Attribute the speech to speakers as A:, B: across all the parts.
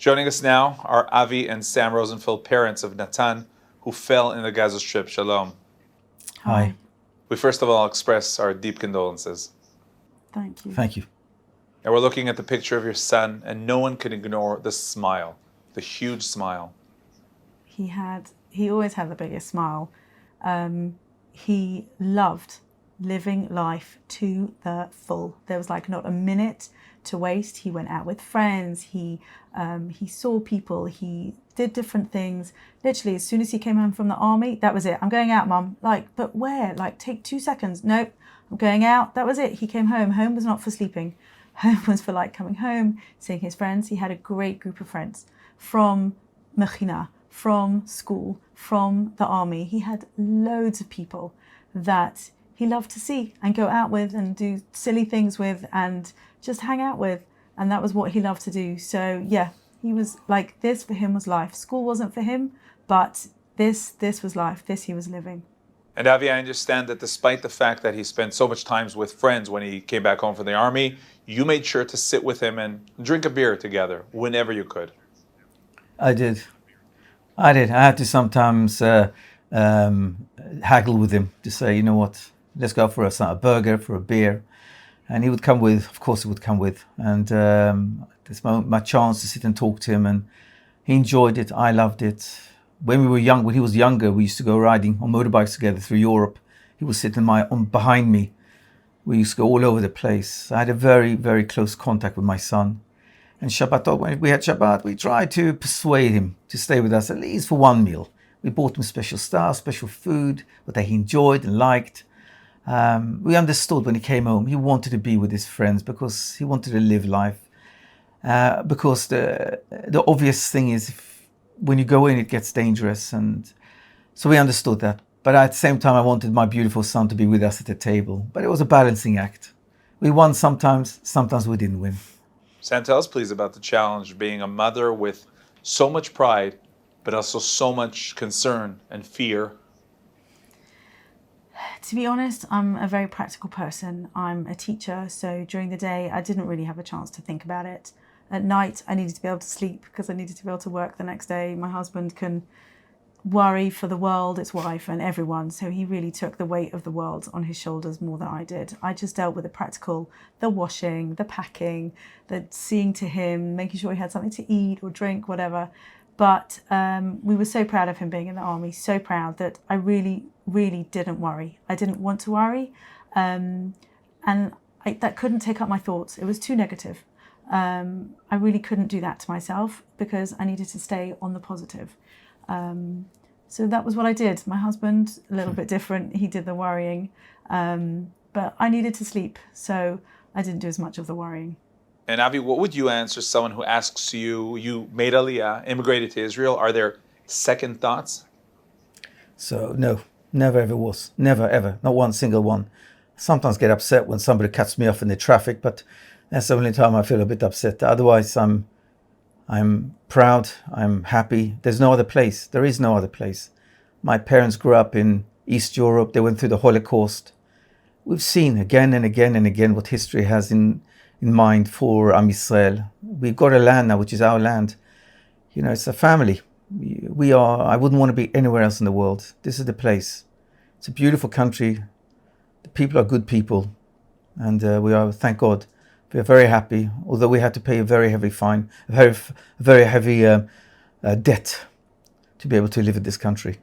A: Joining us now are Avi and Sam Rosenfeld, parents of Natan, who fell in the Gaza Strip. Shalom.
B: Hi.
A: We first of all express our deep condolences.
B: Thank you.
C: Thank you.
A: And we're looking at the picture of your son, and no one can ignore the smile, the huge smile.
B: He always had the biggest smile. He loved living life to the full. There was like not a minute to waste. He went out with friends. He saw people. He did different things. Literally, as soon as he came home from the army, that was it. I'm going out, Mum. Like, but where? Like, take 2 seconds. Nope, I'm going out. That was it. He came home. Home was not for sleeping. Home was for like coming home, seeing his friends. He had a great group of friends from Mechina, from school, from the army. He had loads of people that he loved to see and go out with and do silly things with and just hang out with. And that was what he loved to do. So yeah, he was like, this for him was life. School wasn't for him, but this was life. This he was living.
A: And Avi, I understand that despite the fact that he spent so much time with friends when he came back home from the army, you made sure to sit with him and drink a beer together whenever you could.
C: I did. I had to sometimes haggle with him to say, you know what, let's go for a burger, for a beer. And he would come with, of course he would come with. And this moment, my chance to sit and talk to him, and he enjoyed it. I loved it. When he was younger, we used to go riding on motorbikes together through Europe. He was sitting behind me. We used to go all over the place. I had a very, very close contact with my son. And Shabbatot, when we had Shabbat, we tried to persuade him to stay with us at least for one meal. We bought him special stuff, special food, what he enjoyed and liked. We understood when he came home, he wanted to be with his friends because he wanted to live life. Because the obvious thing is, when you go in, it gets dangerous. And so we understood that. But at the same time, I wanted my beautiful son to be with us at the table. But it was a balancing act. We won sometimes we didn't win.
A: Sam, tell us please about the challenge of being a mother with so much pride, but also so much concern and fear.
B: To be honest, I'm a very practical person. I'm a teacher, so during the day, I didn't really have a chance to think about it. At night, I needed to be able to sleep because I needed to be able to work the next day. My husband can worry for the world, its wife and everyone, so he really took the weight of the world on his shoulders more than I did. I just dealt with the practical, the washing, the packing, the seeing to him, making sure he had something to eat or drink, whatever. But we were so proud of him being in the army, so proud that I really, really didn't worry. I didn't want to worry, and that couldn't take up my thoughts. It was too negative. I really couldn't do that to myself because I needed to stay on the positive. So that was what I did. My husband, a little bit different. He did the worrying, but I needed to sleep, so I didn't do as much of the worrying.
A: And Avi, what would you answer someone who asks you made Aliyah, immigrated to Israel, are there second thoughts?
C: So no, never ever was. Never ever. Not one single one. Sometimes get upset when somebody cuts me off in the traffic, but that's the only time I feel a bit upset. Otherwise, I'm proud, I'm happy. There's no other place. There is no other place. My parents grew up in East Europe. They went through the Holocaust. We've seen again and again and again what history has in mind for Am Yisrael. We've got a land now, which is our land. You know, it's a family. I wouldn't want to be anywhere else in the world. This is the place. It's a beautiful country. The people are good people. And we are, thank God, we are very happy, although we had to pay a very heavy fine, a very heavy debt to be able to live in this country.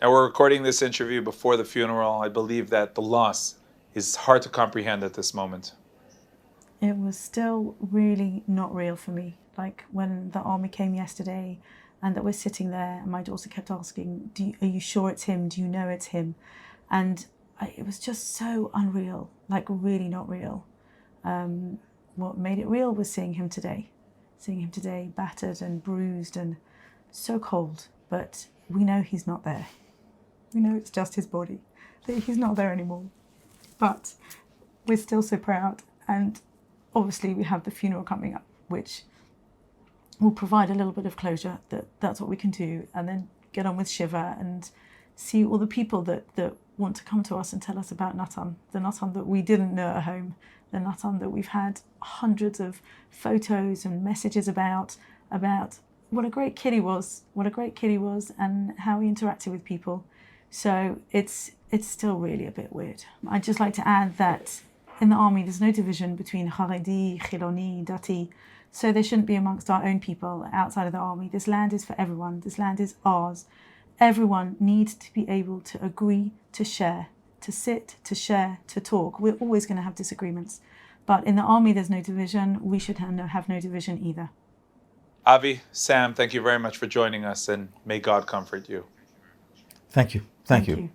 A: Now, we're recording this interview before the funeral. I believe that the loss is hard to comprehend at this moment.
B: It was still really not real for me. Like when the army came yesterday and that we're sitting there and my daughter kept asking, are you sure it's him? Do you know it's him? And it was just so unreal, like really not real. What made it real was seeing him today battered and bruised and so cold, but we know he's not there. We know it's just his body, that he's not there anymore. But we're still so proud, and obviously we have the funeral coming up, which will provide a little bit of closure, that's what we can do, and then get on with Shiva and see all the people that want to come to us and tell us about Natan, the Natan that we didn't know at home, the Natan that we've had hundreds of photos and messages about, about what a great kid he was, and how he interacted with people. So it's still really a bit weird. I'd just like to add that in the army there's no division between Haredi, Chiloni, Dati, so there shouldn't be amongst our own people outside of the army. This land is for everyone. This land is ours. Everyone needs to be able to agree to share, to sit, to share, to talk. We're always going to have disagreements. But in the army, there's no division. We should have no division either.
A: Avi, Sam, thank you very much for joining us, and may God comfort you.
C: Thank you. Thank you.